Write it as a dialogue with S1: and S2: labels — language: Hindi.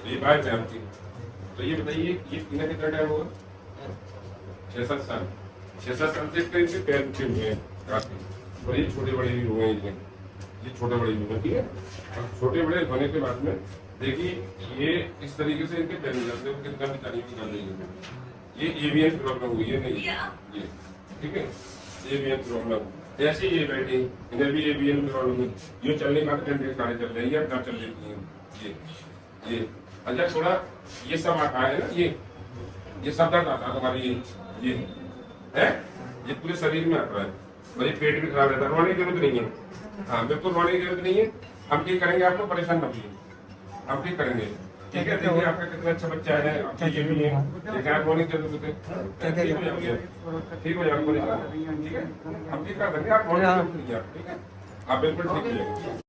S1: तो ये बाहर ध्यान की। तो ये बताइए ये कितना कितना टाइम होगा? 6-7 साल। 6-7 साल से इनके पैर उठे हुए हैं काफी, और ये छोटे बड़े भी हुए हैं, ये छोटे बड़े भी हुए, ठीक है। और छोटे बड़े होने के बाद में देखिए ये इस तरीके से इनके पैर जाते हैं, कितना भी तारीफ कर रही है। ये एवियन प्रॉब्लम हुई है, नहीं ये, ठीक है, एवियन प्रॉब्लम। जैसे ये बैठी इन्हें भी एवियन प्रॉब्लम है, ये चलने का डंडे सारे चल रहे हैं, या चल लेती है ये। अच्छा थोड़ा ये सब आता है ना, ये सब दर्द आता है तुम्हारी, ये है, ये पूरे शरीर में आता है, और ये पेट भी खराब रहता है। रोने की जरूरत नहीं है, हाँ बिल्कुल रोने की जरूरत नहीं है, हम ठीक करेंगे, आपको परेशान मत होइए, हम ठीक करेंगे, ठीक है। देखिए आपका कितना अच्छा बच्चा है, अच्छा ये भी है, देखिए आप रोने की जरूरत है, ठीक हो जाएंगे, ठीक हो जाएंगे, ठीक है, हम ठीक कर देंगे, आप रोने की जरूरत नहीं है, ठीक है, आप बिल्कुल ठीक हो जाएंगे।